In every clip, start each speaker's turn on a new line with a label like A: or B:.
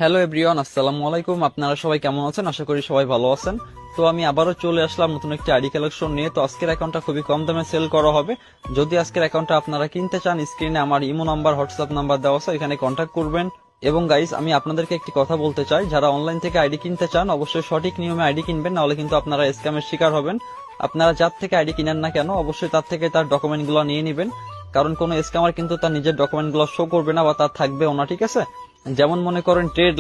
A: Hello everyone, আসসালামু আলাইকুম। আপনারা সবাই কেমন আছেন? আশা করি সবাই ভালো আছেন। তো আমি আবারও চলে আসলাম নতুন একটি আইডি কালেকশন নিয়ে। তো আজকের অ্যাকাউন্টটা খুবই কম দামে সেল করা হবে। যদি আজকের অ্যাকাউন্টটা আপনারা কিনতে চান, স্ক্রিনে আমার ইমো নাম্বার, হোয়াটসঅ্যাপ নাম্বার দেওয়া আছে, এখানে কন্ট্যাক্ট করবেন। এবং গাইস, আমি আপনাদেরকে একটি কথা বলতে চাই, যারা অনলাইন থেকে আইডি কিনতে চান অবশ্যই সঠিক নিয়মে আইডি কিনবেন, নাহলে কিন্তু আপনারা স্ক্যামের শিকার হবেন। আপনারা যার থেকে আইডি কিনেন না কেন, অবশ্যই তার থেকে তার ডকুমেন্টগুলো নিয়ে নেবেন, কারণ কোনো স্ক্যামার কিন্তু তার নিজের ডকুমেন্টগুলো শো করবে না বা তার থাকবেও না, ঠিক আছে? যেমন মনে করেন ট্রেড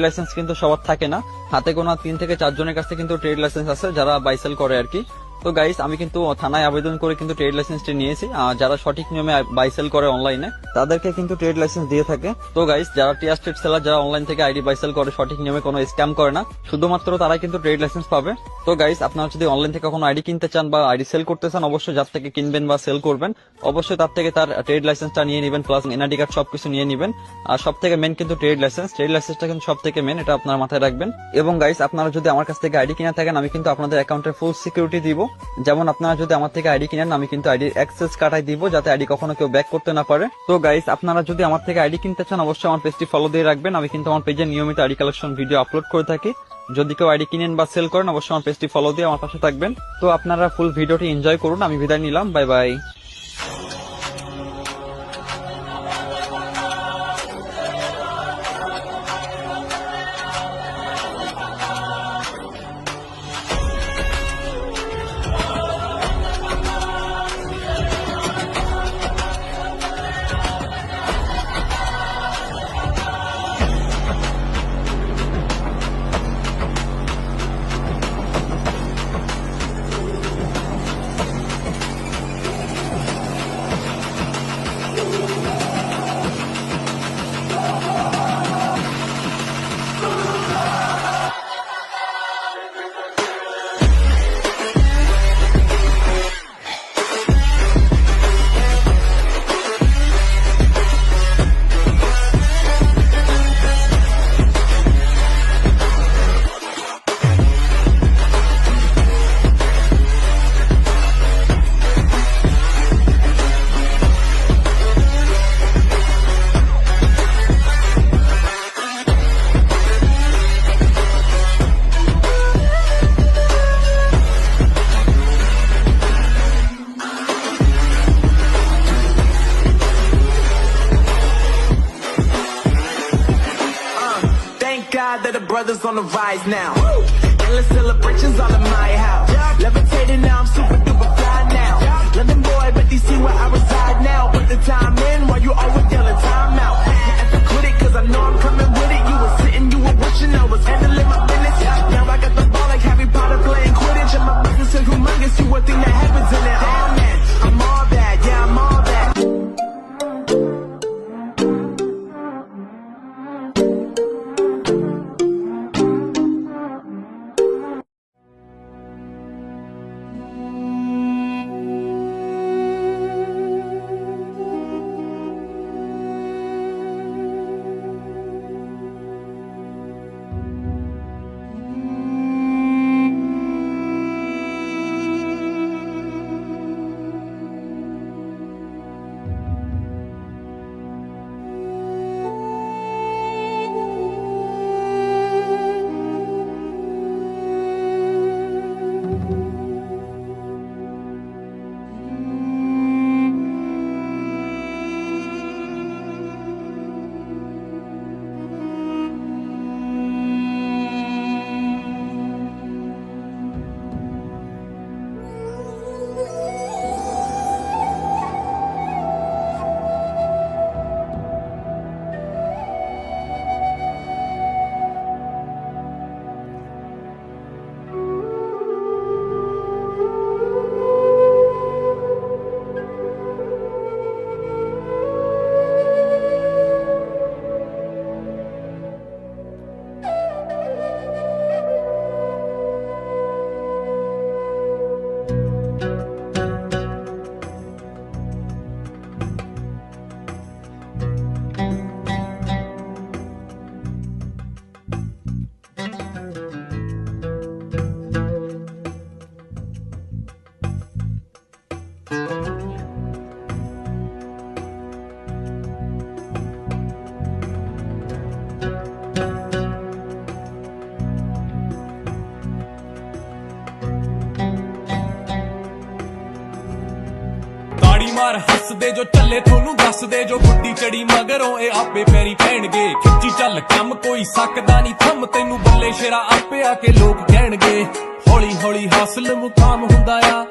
A: লাইসেন্স কিন্তু সবার থাকে না। হাতে গোনা 3 থেকে 4 জনের কাছে কিন্তু ট্রেড লাইসেন্স আছে, যারা বাইসেল করে আর কি। তো গাইস, আমি কিন্তু থানায় আবেদন করে কিন্তু ট্রেড লাইসেন্সটি নিয়েছি। যারা সঠিক নিয়মে বাইসেল করে অনলাইনে, তাদেরকে কিন্তু ট্রেড লাইসেন্স দিয়ে থাকে। তো গাইস, যারা ট্রাস্টেড সেলার, যারা অনলাইন থেকে আইডি বাইসেল করে, সঠিক নিয়মে কোনো স্ক্যাম করে না, শুধুমাত্র তারাই কিন্তু ট্রেড লাইসেন্স পাবে। তো গাইস, আপনারা যদি অনলাইন থেকে কখনো আইডি কিনতে চান বা আইডি সেল করতে চান, অবশ্যই যার থেকে কিনবেন বা সেল করবেন, অবশ্যই তার থেকে তার ট্রেড লাইসেন্সটা নিয়ে নেবেন, প্লাস এনআইডি কার্ড সবকিছু নিয়ে নেবেন। আর সব থেকে মেন কিন্তু ট্রেড লাইসেন্সটা কিন্তু সব থেকে মেন, এটা আপনার মাথায় রাখবেন। এবং গাইস, আপনারা যদি আমার কাছ থেকে আইডি কিনে থাকেন, আমি কিন্তু আপনাদের অ্যাকাউন্টের ফুল সিকিউরিটি দিব। যেমন আপনারা যদি আমার থেকে আইডি কিনেন, আমি কিন্তু আইডির অ্যাক্সেস কাটাই দিব, যাতে আইডি কখনো কেউ ব্যাক করতে না পারে। তো গাইস, আপনারা যদি আমার থেকে আইডি কিনতে চান, অবশ্যই আমার পেজটি ফলো দিয়ে রাখবেন। আমি কিন্তু আমার পেজে নিয়মিত আইডি কালেকশন ভিডিও আপলোড করে থাকি। যদি কেউ আইডি কিনেন বা সেল করেন, অবশ্যই আমার পেজটি ফলো দিয়ে আমার পাশে থাকবেন। তো আপনারা ফুল ভিডিওটি এনজয় করুন। আমি বিদায় নিলাম, bye bye.
B: Thank God that the brothers on the rise now. Endless celebrations all in my house. Levitating now, I'm super duper fly now. London boy, but they see where I reside now. Put the time in while you always yelling time out. You have to quit it, cause I know I'm coming with it. You were sitting, you were wishing I was handling my business. Now I got the ball like Harry Potter playing Quidditch. And my business is humongous, you would think that happens in it. Oh man, I'm all that, yeah, I'm all that.
C: ਦੇ ਜੋ ਚੱਲੇ ਤੁਹਾਨੂੰ ਦੱਸ ਦੇ ਜੋ ਗੁੱਡੀ ਚੜੀ ਮਗਰੋਂ ਇਹ ਆਪੇ ਪੈਰੀ ਪੈਣਗੇ ਖਿੱਚੀ ਚੱਲ ਕੰਮ ਕੋਈ ਸਕਦਾ ਨਹੀਂ ਥੰਮ ਤੈਨੂੰ ਬੱਲੇ ਸ਼ੇਰਾ ਆਪੇ ਆ ਕੇ ਲੋਕ ਕਹਿਣਗੇ ਹੌਲੀ ਹੌਲੀ ਹਾਸਲ ਮੁਕਾਮ ਹੁੰਦਾ ਆ